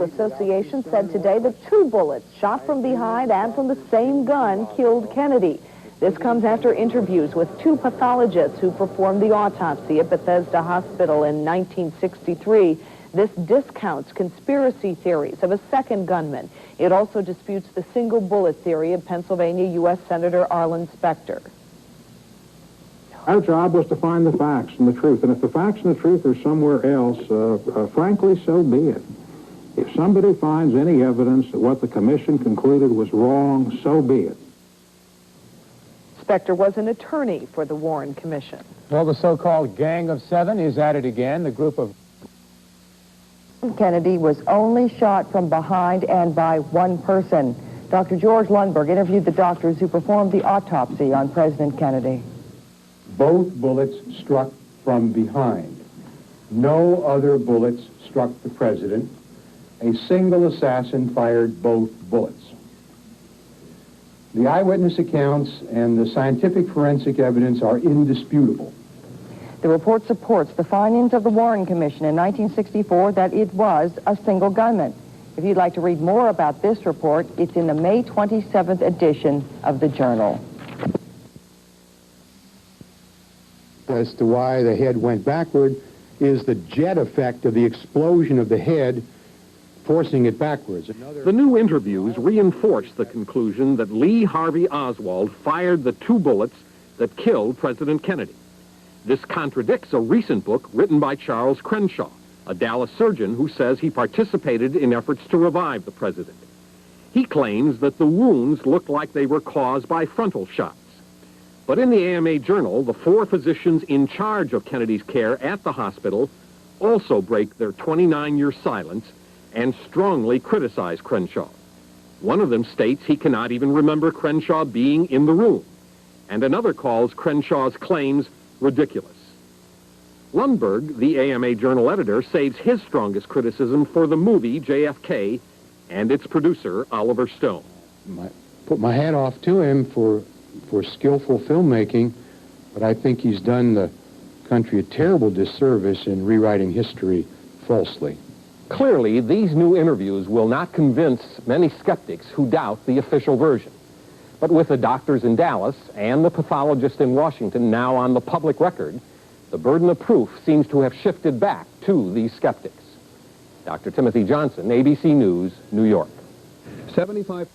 Association said today that 2 bullets shot from behind and from the same gun killed Kennedy. This comes after interviews with 2 pathologists who performed the autopsy at Bethesda Hospital in 1963. This discounts conspiracy theories of a second gunman. It also disputes the single bullet theory of Pennsylvania U.S. Senator Arlen Specter. Our job was to find the facts and the truth, and if the facts and the truth are somewhere else, frankly, so be it. If somebody finds any evidence that what the commission concluded was wrong, so be it. Specter was an attorney for the Warren Commission. Well, the so-called Gang of 7 is at it again. The group of Kennedy was only shot from behind and by one person. Dr. George Lundberg interviewed the doctors who performed the autopsy on President Kennedy. Both bullets struck from behind. No other bullets struck the president. A single assassin fired both bullets. The eyewitness accounts and the scientific forensic evidence are indisputable. The report supports the findings of the Warren Commission in 1964 that it was a single gunman. If you'd like to read more about this report, it's in the May 27th edition of the Journal. As to why the head went backward is the jet effect of the explosion of the head forcing it backwards. The new interviews reinforce the conclusion that Lee Harvey Oswald fired the 2 bullets that killed President Kennedy. This contradicts a recent book written by Charles Crenshaw, a Dallas surgeon who says he participated in efforts to revive the president. He claims that the wounds looked like they were caused by frontal shots. But in the AMA Journal, the 4 physicians in charge of Kennedy's care at the hospital also break their 29-year silence and strongly criticize Crenshaw. One of them states he cannot even remember Crenshaw being in the room, and another calls Crenshaw's claims ridiculous. Lundberg, the AMA Journal editor, saves his strongest criticism for the movie JFK and its producer, Oliver Stone. Put my hat off to him for skillful filmmaking, but I think he's done the country a terrible disservice in rewriting history falsely. Clearly, these new interviews will not convince many skeptics who doubt the official version. But with the doctors in Dallas and the pathologist in Washington now on the public record, the burden of proof seems to have shifted back to these skeptics. Dr. Timothy Johnson, ABC News, New York. 75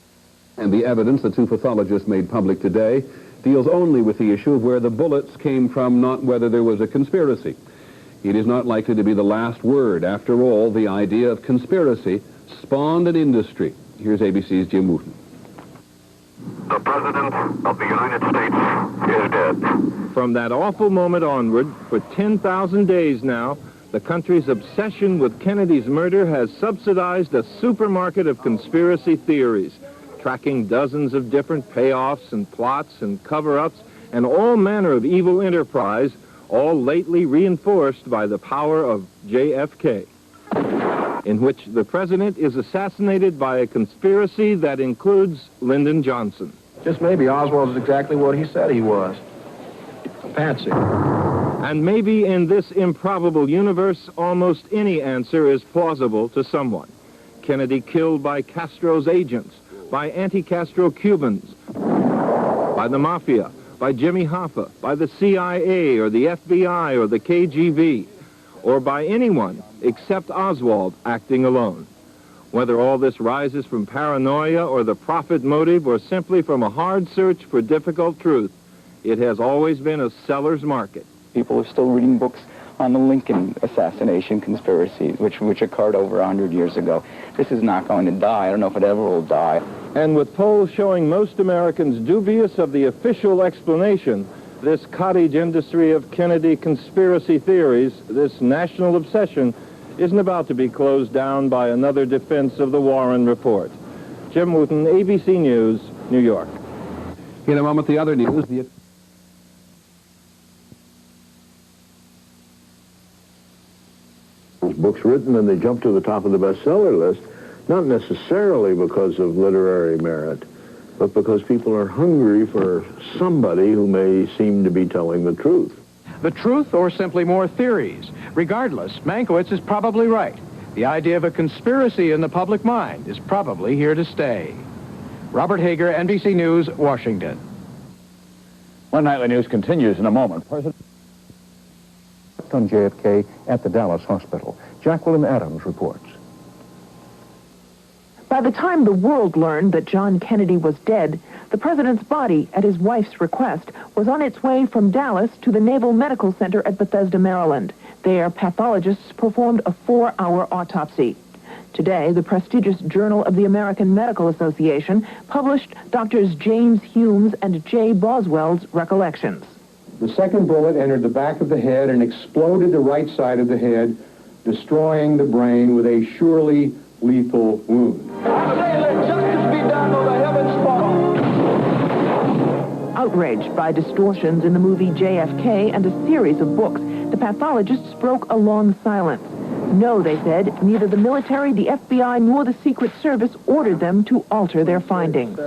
and the evidence the 2 pathologists made public today deals only with the issue of where the bullets came from, not whether there was a conspiracy. It is not likely to be the last word. After all, the idea of conspiracy spawned an industry. Here's ABC's Jim Wooten. The President of the United States is dead. From that awful moment onward, for 10,000 days now, the country's obsession with Kennedy's murder has subsidized a supermarket of conspiracy theories, tracking dozens of different payoffs and plots and cover-ups and all manner of evil enterprise, all lately reinforced by the power of JFK, in which the president is assassinated by a conspiracy that includes Lyndon Johnson. Just maybe Oswald is exactly what he said he was. A patsy. And maybe in this improbable universe, almost any answer is plausible to someone. Kennedy killed by Castro's agents, by anti-Castro Cubans, by the Mafia, by Jimmy Hoffa, by the CIA or the FBI or the KGB, or by anyone except Oswald acting alone. Whether all this rises from paranoia or the profit motive or simply from a hard search for difficult truth, it has always been a seller's market. People are still reading books on the Lincoln assassination conspiracy, which occurred over 100 years ago. This is not going to die. I don't know if it ever will die. And with polls showing most Americans dubious of the official explanation, this cottage industry of Kennedy conspiracy theories, this national obsession, isn't about to be closed down by another defense of the Warren report. Jim Wooten, ABC News, New York. In a moment, the other news. Books written and they jump to the top of the bestseller list, not necessarily because of literary merit, but because people are hungry for somebody who may seem to be telling the truth. The truth or simply more theories? Regardless, Mankiewicz is probably right. The idea of a conspiracy in the public mind is probably here to stay. Robert Hager, NBC News, Washington. One Nightly News continues in a moment. President on JFK at the Dallas hospital. Jacqueline Adams reports. By the time the world learned that John Kennedy was dead, the president's body, at his wife's request, was on its way from Dallas to the Naval Medical Center at Bethesda, Maryland. There, pathologists performed a 4-hour autopsy. Today, the prestigious Journal of the American Medical Association published Doctors James Humes and J. Boswell's recollections. The second bullet entered the back of the head and exploded the right side of the head, destroying the brain with a surely lethal wound. Outraged by distortions in the movie JFK and a series of books, the pathologists broke a long silence. No, they said, neither the military, the FBI, nor the Secret Service ordered them to alter their findings.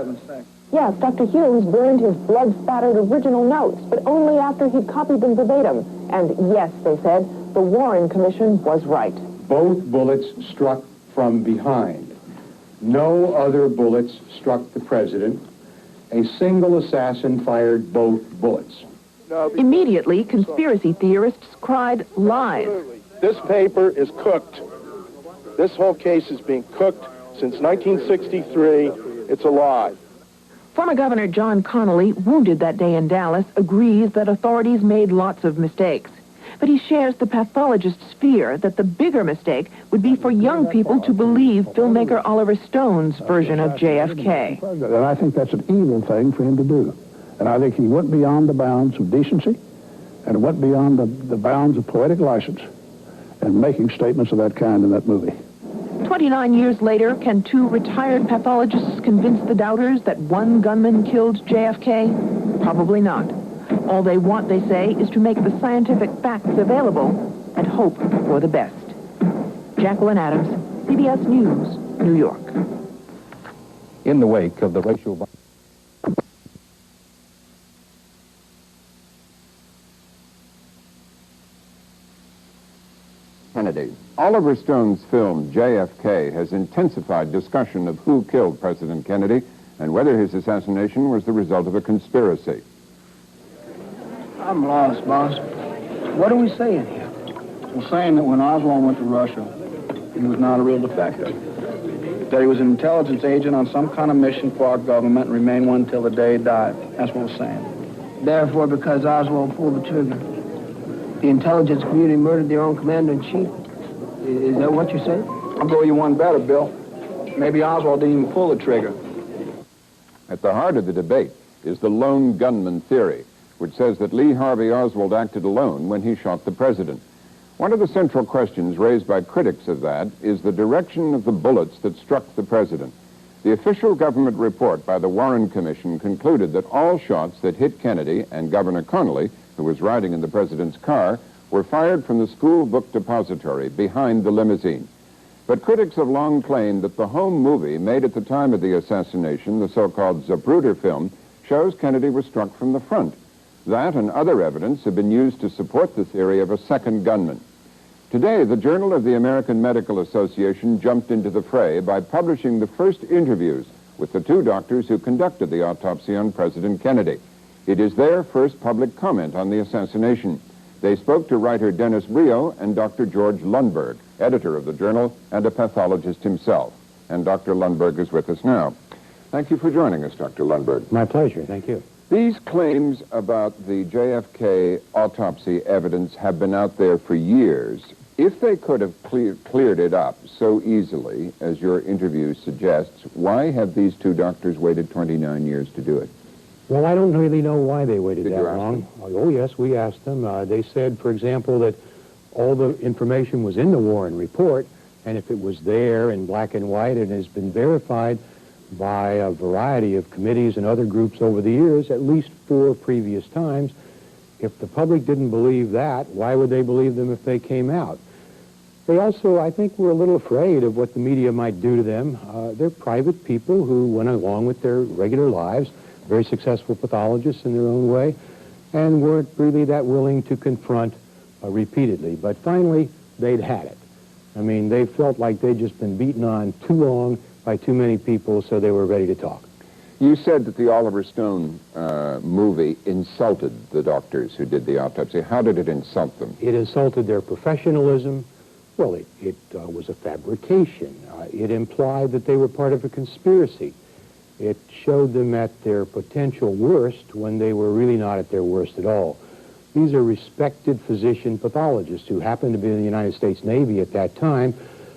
Yes, Dr. Humes burned his blood-spattered original notes, but only after he'd copied them verbatim. And yes, they said, the Warren Commission was right. Both bullets struck from behind. No other bullets struck the president. A single assassin fired both bullets. Immediately, conspiracy theorists cried lies. This paper is cooked. This whole case is being cooked since 1963. It's a lie. Former Governor John Connally, wounded that day in Dallas, agrees that authorities made lots of mistakes. But he shares the pathologist's fear that the bigger mistake would be for young people to believe filmmaker Oliver Stone's version of JFK. And I think that's an evil thing for him to do. And I think he went beyond the bounds of decency and went beyond the bounds of poetic license and making statements of that kind in that movie. 29 years later, can two retired pathologists convince the doubters that one gunman killed JFK? Probably not. All they want, they say, is to make the scientific facts available and hope for the best. Jacqueline Adams, CBS News, New York. In the wake of the racial Kennedy. Oliver Stone's film, JFK, has intensified discussion of who killed President Kennedy and whether his assassination was the result of a conspiracy. I'm lost, boss. What are we saying here? We're saying that when Oswald went to Russia, he was not a real defective. That he was an intelligence agent on some kind of mission for our government and remained one till the day he died. That's what we're saying. Therefore, because Oswald pulled the trigger, the intelligence community murdered their own commander-in-chief. Is that what you're saying? I'll go you one better, Bill. Maybe Oswald didn't even pull the trigger. At the heart of the debate is the lone gunman theory, which says that Lee Harvey Oswald acted alone when he shot the president. One of the central questions raised by critics of that is the direction of the bullets that struck the president. The official government report by the Warren Commission concluded that all shots that hit Kennedy and Governor Connally, who was riding in the president's car, were fired from the school book depository behind the limousine. But critics have long claimed that the home movie made at the time of the assassination, the so-called Zapruder film, shows Kennedy was struck from the front. That and other evidence have been used to support the theory of a second gunman. Today, the Journal of the American Medical Association jumped into the fray by publishing the first interviews with the two doctors who conducted the autopsy on President Kennedy. It is their first public comment on the assassination. They spoke to writer Dennis Brio and Dr. George Lundberg, editor of the Journal and a pathologist himself. And Dr. Lundberg is with us now. Thank you for joining us, Dr. Lundberg. My pleasure. Thank you. These claims about the JFK autopsy evidence have been out there for years. If they could have cleared it up so easily, as your interview suggests, why have these two doctors waited 29 years to do it? Well, I don't really know why they waited Did that you ask long. them? Oh, yes, we asked them. They said, for example, that all the information was in the Warren report, and if it was there in black and white and has been verified by a variety of committees and other groups over the years, at least 4 previous times, if the public didn't believe that, why would they believe them if they came out? They also, I think, were a little afraid of what the media might do to them. They're private people who went along with their regular lives, very successful pathologists in their own way, and weren't really that willing to confront repeatedly. But finally, they'd had it. I mean, they felt like they'd just been beaten on too long by too many people, so they were ready to talk. You said that the Oliver Stone movie insulted the doctors who did the autopsy. How did it insult them? It insulted their professionalism. Well, it was a fabrication. It implied that they were part of a conspiracy. It showed them at their potential worst when they were really not at their worst at all. These are respected physician pathologists who happened to be in the United States Navy at that time,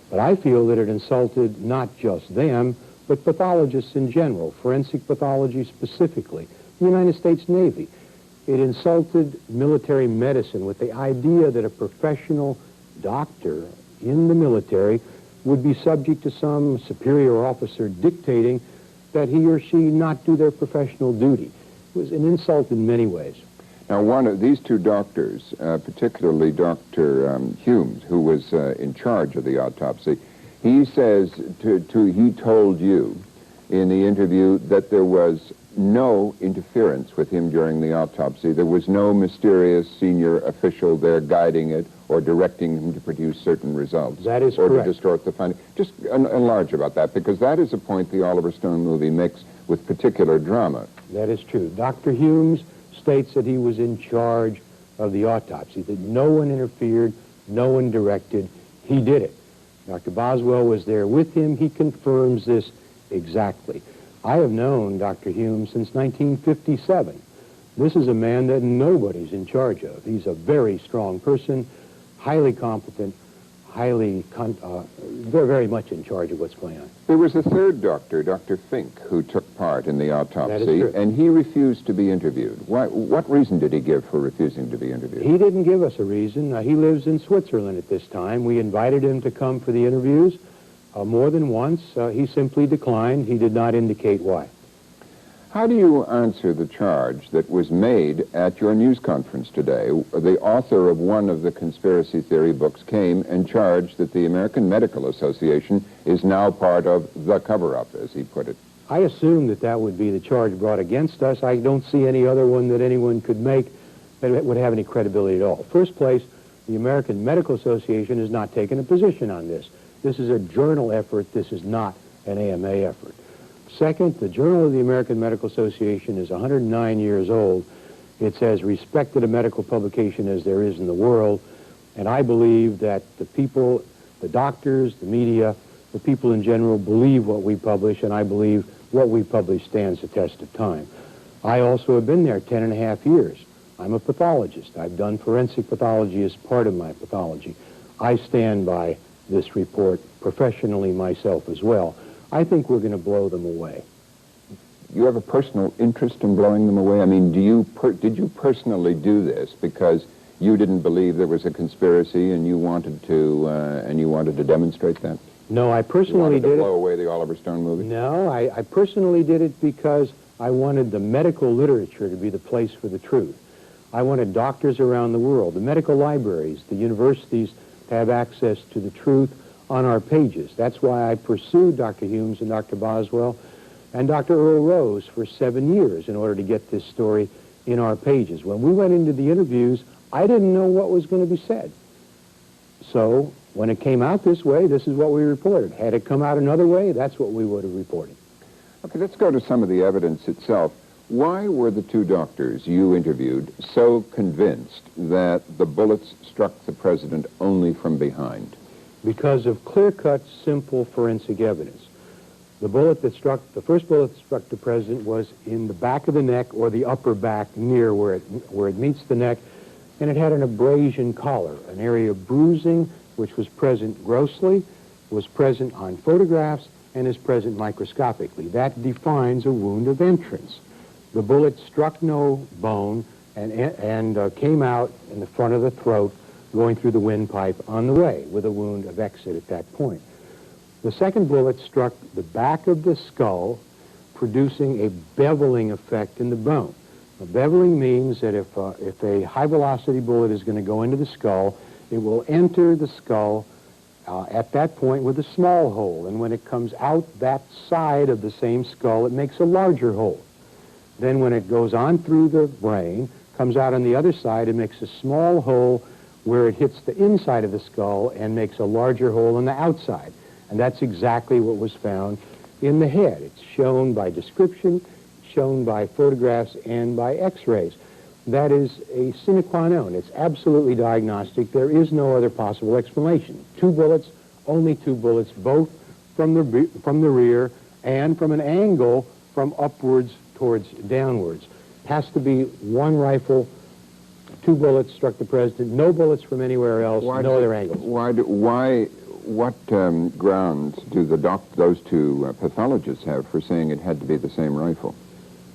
but I feel that it insulted not just them, but pathologists in general, forensic pathology specifically, the United States Navy. It insulted military medicine with the idea that a professional doctor in the military would be subject to some superior officer dictating that he or she not do their professional duty. It was an insult in many ways. Now, one of these two doctors, particularly Dr. Humes, who was in charge of the autopsy, he says he told you in the interview that there was no interference with him during the autopsy. There was no mysterious senior official there guiding it or directing him to produce certain results. That is or correct. to distort the finding. Just enlarge about that, because that is a point the Oliver Stone movie makes with particular drama. That is true. Dr. Humes states that he was in charge of the autopsy, that no one interfered, no one directed, he did it. Dr. Boswell was there with him. He confirms this exactly. I have known Dr. Humes since 1957. This is a man that nobody's in charge of. He's a very strong person, highly competent, very much in charge of what's going on. There was a third doctor, Dr. Fink, who took part in the autopsy, That is true. and he refused to be interviewed. What reason did he give for refusing to be interviewed? He didn't give us a reason. He lives in Switzerland at this time. We invited him to come for the interviews more than once. He simply declined. He did not indicate why. How do you answer the charge that was made at your news conference today? The author of one of the conspiracy theory books came and charged that the American Medical Association is now part of the cover-up, as he put it. I assumed that that would be the charge brought against us. I don't see any other one that anyone could make that would have any credibility at all. First place, the American Medical Association has not taken a position on this. This is a journal effort. This is not an AMA effort. Second, the Journal of the American Medical Association is 109 years old. It's as respected a medical publication as there is in the world, and I believe that the people, the doctors, the media, the people in general believe what we publish, and I believe what we publish stands the test of time. I also have been there 10.5 years. I'm a pathologist. I've done forensic pathology as part of my pathology. I stand by this report professionally myself as well. I think we're going to blow them away. You have a personal interest in blowing them away? I mean, did you personally do this because you didn't believe there was a conspiracy and you wanted to demonstrate that? No, I personally did it. Blow away the Oliver Stone movie? No, I personally did it because I wanted the medical literature to be the place for the truth. I wanted doctors around the world, the medical libraries, the universities to have access to the truth on our pages. That's why I pursued Dr. Humes and Dr. Boswell and Dr. Earl Rose for 7 years in order to get this story in our pages. When we went into the interviews, I didn't know what was going to be said. So when it came out this way, this is what we reported. Had it come out another way, that's what we would have reported. Okay, let's go to some of the evidence itself. Why were the two doctors you interviewed so convinced that the bullets struck the president only from behind? Because of clear-cut, simple forensic evidence. The first bullet that struck the president was in the back of the neck or the upper back near where it meets the neck, and it had an abrasion collar, an area of bruising which was present grossly, was present on photographs, and is present microscopically. That defines a wound of entrance. The bullet struck no bone and came out in the front of the throat, going through the windpipe on the way, with a wound of exit at that point. The second bullet struck the back of the skull, producing a beveling effect in the bone. Now, beveling means that if a high-velocity bullet is going to go into the skull, it will enter the skull at that point with a small hole, and when it comes out that side of the same skull, it makes a larger hole. Then when it goes on through the brain, comes out on the other side, it makes a small hole where it hits the inside of the skull and makes a larger hole in the outside. And that's exactly what was found in the head. It's shown by description, shown by photographs, and by x-rays. That is a sine qua non. It's absolutely diagnostic. There is no other possible explanation. 2 bullets, only 2 bullets, both from the rear and from an angle from upwards towards downwards. Has to be one rifle, 2 bullets struck the president, no bullets from anywhere else, no other angles. What grounds do those two pathologists have for saying it had to be the same rifle?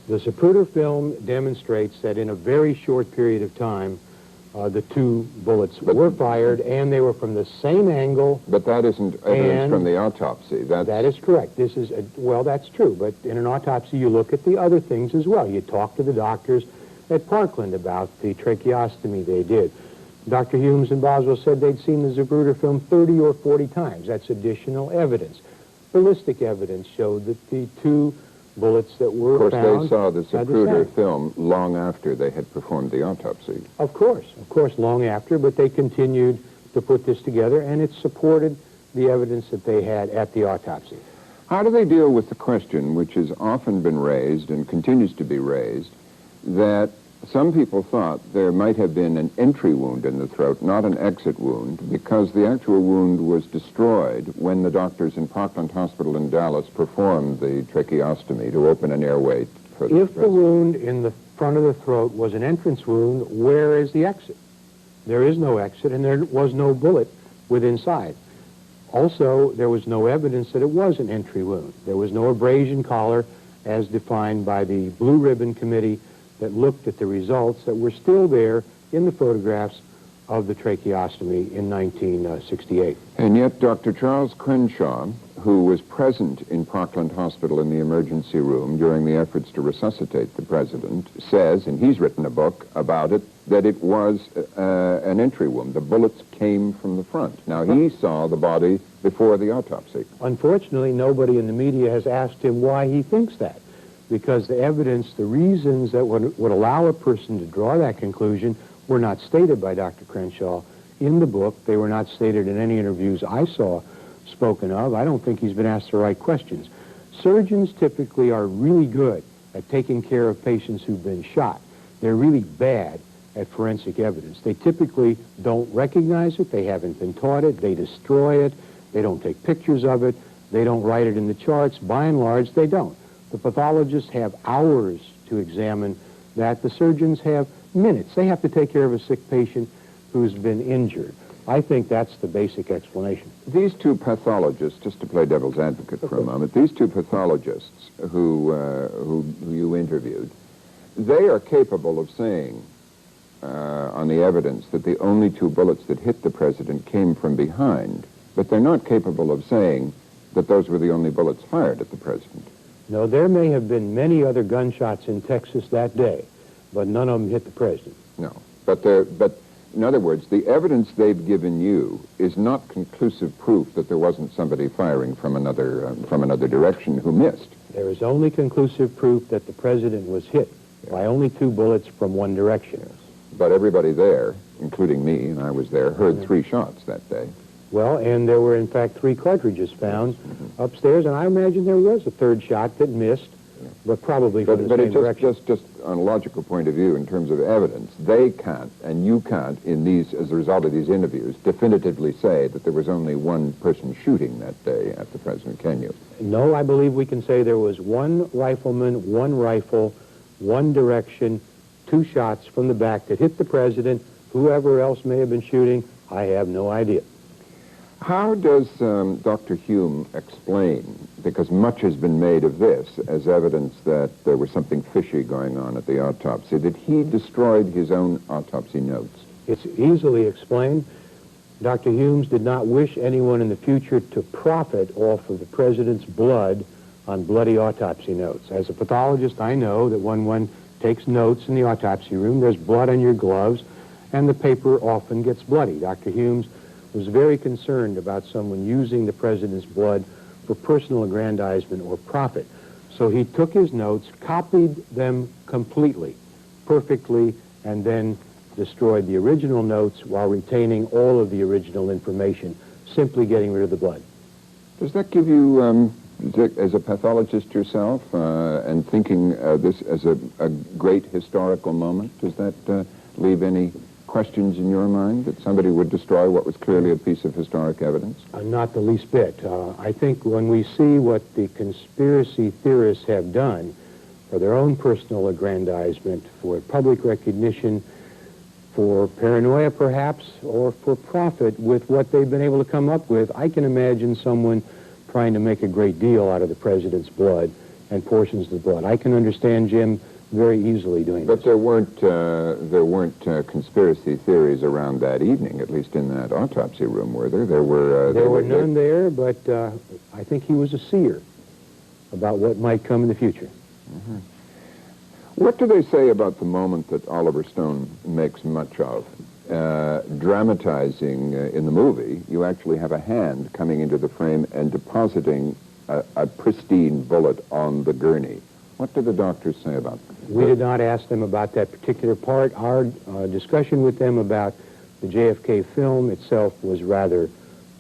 The Zapruder film demonstrates that in a very short period of time, the 2 bullets were fired, and they were from the same angle. But that isn't evidence from the autopsy. That is correct. This is, well, that's true, but in an autopsy you look at the other things as well. You talk to the doctors at Parkland about the tracheostomy they did. Dr. Humes and Boswell said they'd seen the Zapruder film 30 or 40 times. That's additional evidence. Ballistic evidence showed that the 2 bullets that were found... Of course, they saw the Zapruder film long after they had performed the autopsy. Of course, long after, but they continued to put this together, and it supported the evidence that they had at the autopsy. How do they deal with the question, which has often been raised and continues to be raised, that some people thought there might have been an entry wound in the throat, not an exit wound, because the actual wound was destroyed when the doctors in Parkland Hospital in Dallas performed the tracheostomy to open an airway for the If the wound in the front of the throat was an entrance wound, where is the exit? There is no exit, and there was no bullet within inside. Also, there was no evidence that it was an entry wound. There was no abrasion collar as defined by the Blue Ribbon Committee that looked at the results that were still there in the photographs of the tracheostomy in 1968. And yet Dr. Charles Crenshaw, who was present in Parkland Hospital in the emergency room during the efforts to resuscitate the president, says, and he's written a book about it, that it was an entry wound. The bullets came from the front. Now, he saw the body before the autopsy. Unfortunately, nobody in the media has asked him why he thinks that, because the evidence, the reasons that would allow a person to draw that conclusion were not stated by Dr. Crenshaw in the book. They were not stated in any interviews I saw spoken of. I don't think he's been asked the right questions. Surgeons typically are really good at taking care of patients who've been shot. They're really bad at forensic evidence. They typically don't recognize it. They haven't been taught it. They destroy it. They don't take pictures of it. They don't write it in the charts. By and large, they don't. The pathologists have hours to examine that. The surgeons have minutes. They have to take care of a sick patient who's been injured. I think that's the basic explanation. These 2 pathologists, just to play devil's advocate for a moment, these 2 pathologists who you interviewed, they are capable of saying on the evidence that the only 2 bullets that hit the president came from behind, but they're not capable of saying that those were the only bullets fired at the president. No, there may have been many other gunshots in Texas that day, but none of them hit the president. No, but in other words, the evidence they've given you is not conclusive proof that there wasn't somebody firing from another direction who missed. There is only conclusive proof that the president was hit by only 2 bullets from one direction. Yes. But everybody there, including me, and I was there, heard 3 shots that day. Well, and there were, in fact, 3 cartridges found upstairs, and I imagine there was a 3rd shot that missed, but probably from the same direction. Just on a logical point of view, in terms of evidence, they can't, and you can't, as a result of these interviews, definitively say that there was only one person shooting that day at the president, can you? No, I believe we can say there was 1 rifleman, 1 rifle, 1 direction, 2 shots from the back that hit the president. Whoever else may have been shooting, I have no idea. How does Dr. Hume explain, because much has been made of this as evidence that there was something fishy going on at the autopsy, that he destroyed his own autopsy notes? It's easily explained. Dr. Humes did not wish anyone in the future to profit off of the president's blood on bloody autopsy notes. As a pathologist, I know that when one takes notes in the autopsy room, there's blood on your gloves, and the paper often gets bloody. Dr. Humes was very concerned about someone using the president's blood for personal aggrandizement or profit. So he took his notes, copied them completely, perfectly, and then destroyed the original notes while retaining all of the original information, simply getting rid of the blood. Does that give you, as a pathologist yourself, and thinking this as a great historical moment, does that leave any questions in your mind that somebody would destroy what was clearly a piece of historic evidence? Not the least bit. I think when we see what the conspiracy theorists have done for their own personal aggrandizement, for public recognition, for paranoia perhaps, or for profit with what they've been able to come up with, I can imagine someone trying to make a great deal out of the president's blood and portions of the blood. I can understand Jim very easily doing but this. There weren't conspiracy theories around that evening, at least in that autopsy room, were there? There were none there, but I think he was a seer about what might come in the future. Mm-hmm. What do they say about the moment that Oliver Stone makes much of? Dramatizing in the movie, you actually have a hand coming into the frame and depositing a pristine bullet on the gurney. What do the doctors say about that? We did not ask them about that particular part. Our discussion with them about the JFK film itself was rather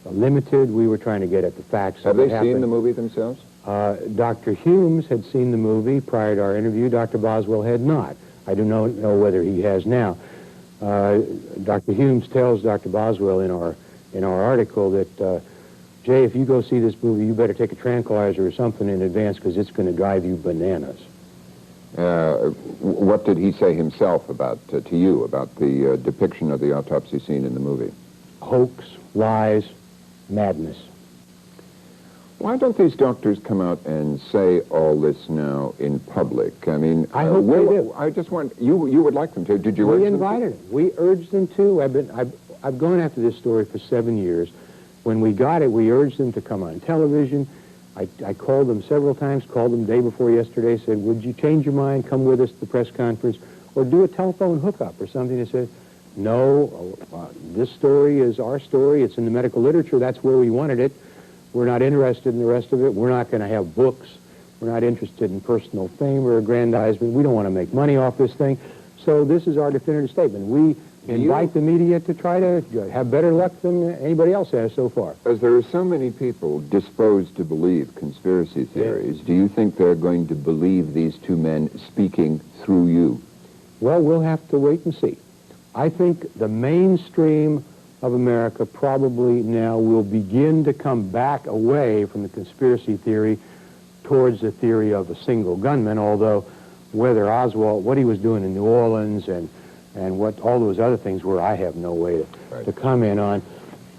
limited. We were trying to get at the facts. Have they seen the movie themselves? Dr. Humes had seen the movie prior to our interview. Dr. Boswell had not. I do not know whether he has now. Dr. Humes tells Dr. Boswell in our article that, Jay, if you go see this movie, you better take a tranquilizer or something in advance because it's going to drive you bananas. What did he say himself about to you about the depiction of the autopsy scene in the movie? Hoax, lies, madness. Why don't these doctors come out and say all this now in public? I mean, I hope they do. I just want you would like them to. Did you? We invited them. We urged them to. I've gone after this story for 7 years. When we got it, we urged them to come on television. I called them several times. Called them the day before yesterday. Said, "Would you change your mind? Come with us to the press conference, or do a telephone hookup or something." They said, "No, this story is our story. It's in the medical literature. That's where we wanted it. We're not interested in the rest of it. We're not going to have books. We're not interested in personal fame or aggrandizement. We don't want to make money off this thing. So this is our definitive statement. We invite the media to try to have better luck than anybody else has so far." As there are so many people disposed to believe conspiracy theories, do you think they're going to believe these two men speaking through you? Well, we'll have to wait and see. I think the mainstream of America probably now will begin to come back away from the conspiracy theory towards the theory of a single gunman, although whether Oswald, what he was doing in New Orleans and what all those other things were, I have no way to comment on.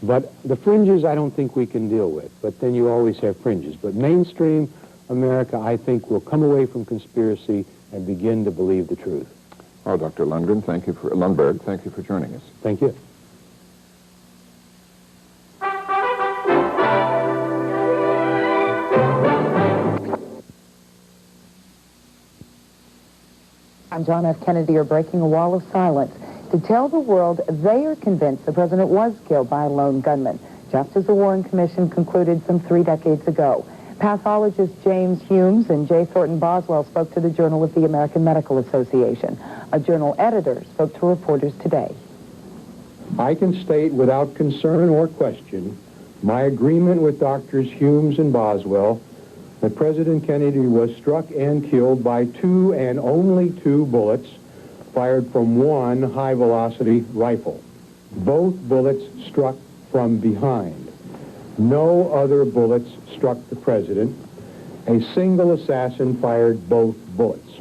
But the fringes I don't think we can deal with, but then you always have fringes. But mainstream America, I think, will come away from conspiracy and begin to believe the truth. Oh, Dr. Lundberg, thank you for joining us. Thank you. I'm John F. Kennedy are breaking a wall of silence to tell the world they are convinced the president was killed by a lone gunman, just as the Warren Commission concluded some 3 decades ago. Pathologists James Humes and J. Thornton Boswell spoke to the Journal of the American Medical Association. A journal editor spoke to reporters today. I can state without concern or question my agreement with Drs. Humes and Boswell that President Kennedy was struck and killed by 2 and only 2 bullets fired from 1 high-velocity rifle. Both bullets struck from behind. No other bullets struck the president. A single assassin fired both bullets.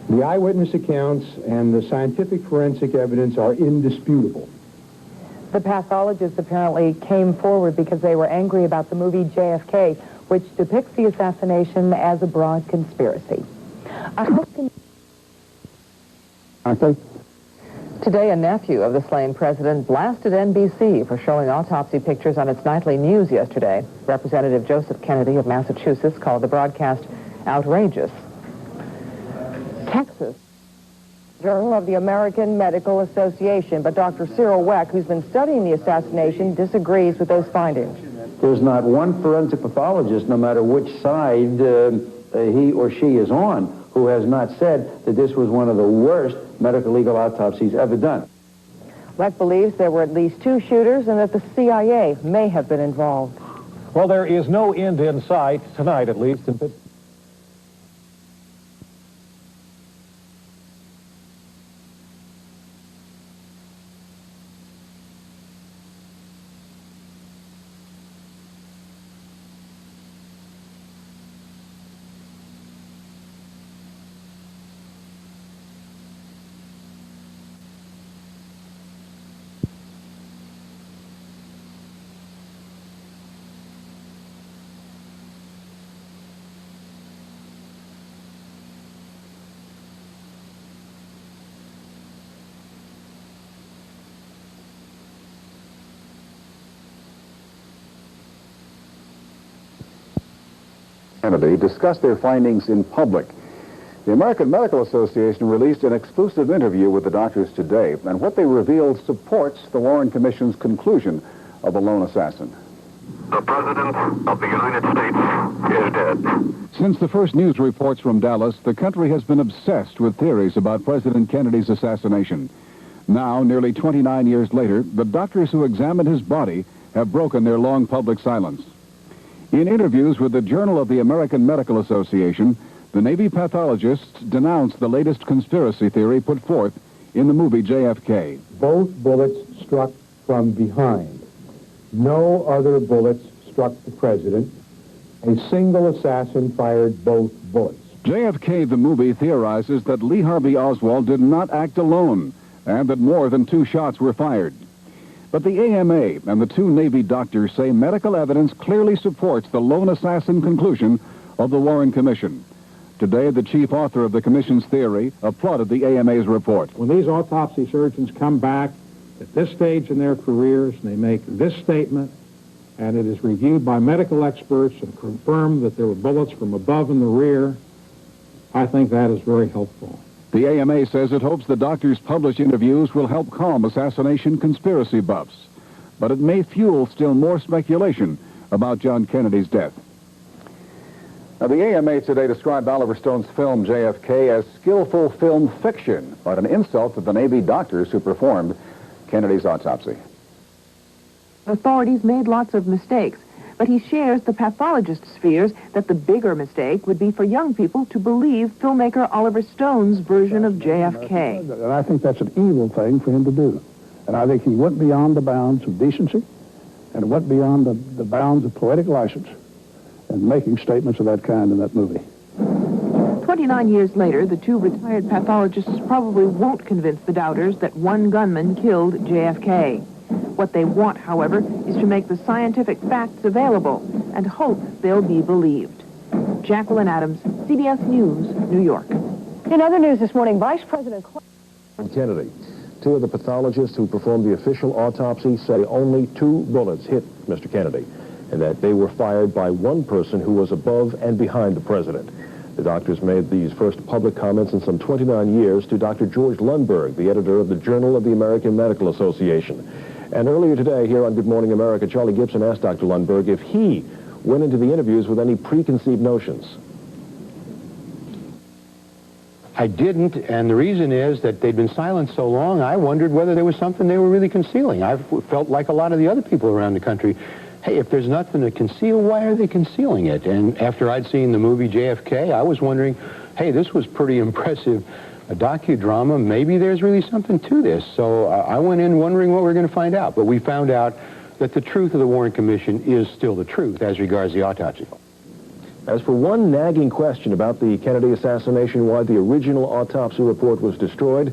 The eyewitness accounts and the scientific forensic evidence are indisputable. The pathologists apparently came forward because they were angry about the movie JFK, which depicts the assassination as a broad conspiracy. Today, a nephew of the slain president blasted NBC for showing autopsy pictures on its nightly news yesterday. Representative Joseph Kennedy of Massachusetts called the broadcast outrageous. Texas. Journal of the American Medical Association, but Dr. Cyril Weck, who's been studying the assassination, disagrees with those findings. There's not one forensic pathologist, no matter which side he or she is on, who who has not said that this was one of the worst medical legal autopsies ever done. Leck believes there were at least 2 shooters and that the CIA may have been involved. Well, there is no end in sight, tonight at least, in Pittsburgh. Kennedy discussed their findings in public. The American Medical Association released an exclusive interview with the doctors today, and what they revealed supports the Warren Commission's conclusion of a lone assassin. The President of the United States is dead. Since the first news reports from Dallas, the country has been obsessed with theories about President Kennedy's assassination. Now, nearly 29 years later, the doctors who examined his body have broken their long public silence. In interviews with the Journal of the American Medical Association, the Navy pathologists denounced the latest conspiracy theory put forth in the movie JFK. Both bullets struck from behind. No other bullets struck the president. A single assassin fired both bullets. JFK, the movie, theorizes that Lee Harvey Oswald did not act alone and that more than 2 shots were fired. But the AMA and the 2 Navy doctors say medical evidence clearly supports the lone assassin conclusion of the Warren Commission. Today, the chief author of the commission's theory applauded the AMA's report. When these autopsy surgeons come back at this stage in their careers and they make this statement, and it is reviewed by medical experts and confirmed that there were bullets from above and the rear, I think that is very helpful. The AMA says it hopes the doctors' published interviews will help calm assassination conspiracy buffs, but it may fuel still more speculation about John Kennedy's death. Now, the AMA today described Oliver Stone's film JFK as skillful film fiction, but an insult to the Navy doctors who performed Kennedy's autopsy. Authorities made lots of mistakes, but he shares the pathologist's fears that the bigger mistake would be for young people to believe filmmaker Oliver Stone's version of JFK. And I think that's an evil thing for him to do. And I think he went beyond the bounds of decency and went beyond the bounds of poetic license in making statements of that kind in that movie. 29 years later, the 2 retired pathologists probably won't convince the doubters that one gunman killed JFK. What they want, however, is to make the scientific facts available and hope they'll be believed. Jacqueline Adams, CBS News, New York. In other news this morning, Vice President Kennedy. 2 of the pathologists who performed the official autopsy say only 2 bullets hit Mr. Kennedy, and that they were fired by one person who was above and behind the president. The doctors made these first public comments in some 29 years to Dr. George Lundberg, the editor of the Journal of the American Medical Association. And earlier today, here on Good Morning America, Charlie Gibson asked Dr. Lundberg if he went into the interviews with any preconceived notions. I didn't, and the reason is that they'd been silent so long, I wondered whether there was something they were really concealing. I felt like a lot of the other people around the country, hey, if there's nothing to conceal, why are they concealing it? And after I'd seen the movie JFK, I was wondering, hey, this was pretty impressive. A docudrama, maybe there's really something to this. So I went in wondering what we were going to find out. But we found out that the truth of the Warren Commission is still the truth as regards the autopsy. As for one nagging question about the Kennedy assassination, why the original autopsy report was destroyed,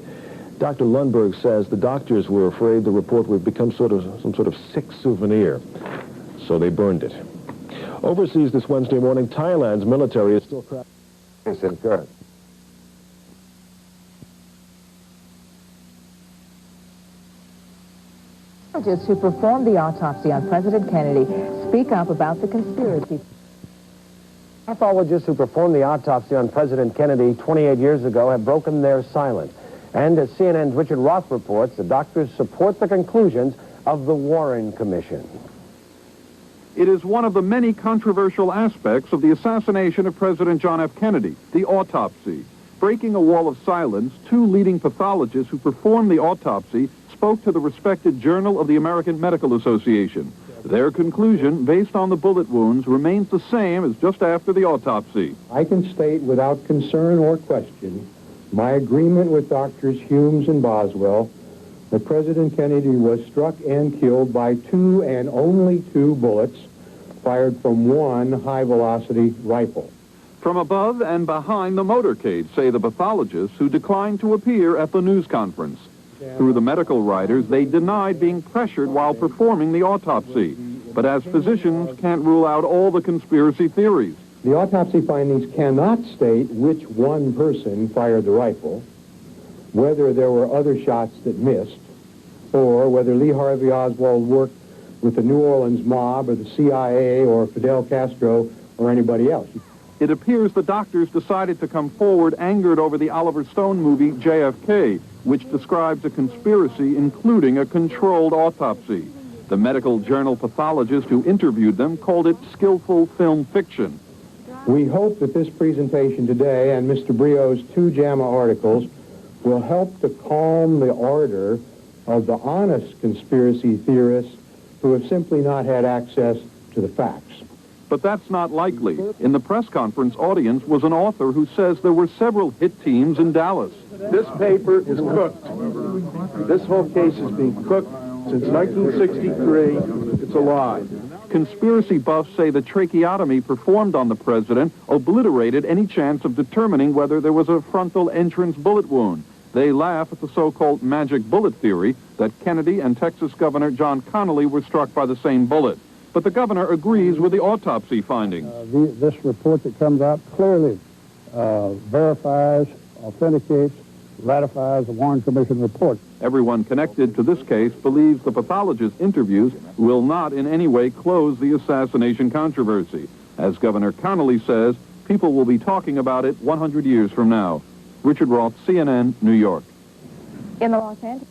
Dr. Lundberg says the doctors were afraid the report would become some sort of sick souvenir. So they burned it. Overseas this Wednesday morning, Thailand's military is still crafting. Pathologists who performed the autopsy on President Kennedy speak up about the conspiracy. Pathologists who performed the autopsy on President Kennedy 28 years ago have broken their silence. And as CNN's Richard Roth reports, the doctors support the conclusions of the Warren Commission. It is one of the many controversial aspects of the assassination of President John F. Kennedy, the autopsy. Breaking a wall of silence, two leading pathologists who performed the autopsy spoke to the respected Journal of the American Medical Association. Their conclusion, based on the bullet wounds, remains the same as just after the autopsy. I can state without concern or question my agreement with Drs. Humes and Boswell that President Kennedy was struck and killed by two and only two bullets fired from one high-velocity rifle. From above and behind the motorcade, say the pathologists who declined to appear at the news conference. Through the medical writers, they denied being pressured while performing the autopsy. But as physicians, can't rule out all the conspiracy theories. The autopsy findings cannot state which one person fired the rifle, whether there were other shots that missed, or whether Lee Harvey Oswald worked with the New Orleans mob or the CIA or Fidel Castro or anybody else. It appears the doctors decided to come forward angered over the Oliver Stone movie JFK, which describes a conspiracy including a controlled autopsy. The medical journal pathologist who interviewed them called it skillful film fiction. We hope that this presentation today and Mr. Brio's two JAMA articles will help to calm the ardor of the honest conspiracy theorists who have simply not had access to the facts. But that's not likely. In the press conference audience was an author who says there were several hit teams in Dallas. This paper is cooked. This whole case is being cooked since 1963. It's a lie. Conspiracy buffs say the tracheotomy performed on the president obliterated any chance of determining whether there was a frontal entrance bullet wound. They laugh at the so-called magic bullet theory that Kennedy and Texas Governor John Connally were struck by the same bullet. But the governor agrees with the autopsy findings. This report that comes out clearly verifies, authenticates, ratifies the Warren Commission report. Everyone connected to this case believes the pathologist interviews will not in any way close the assassination controversy. As Governor Connally says, people will be talking about it 100 years from now. Richard Roth, CNN, New York. In the Los Angeles...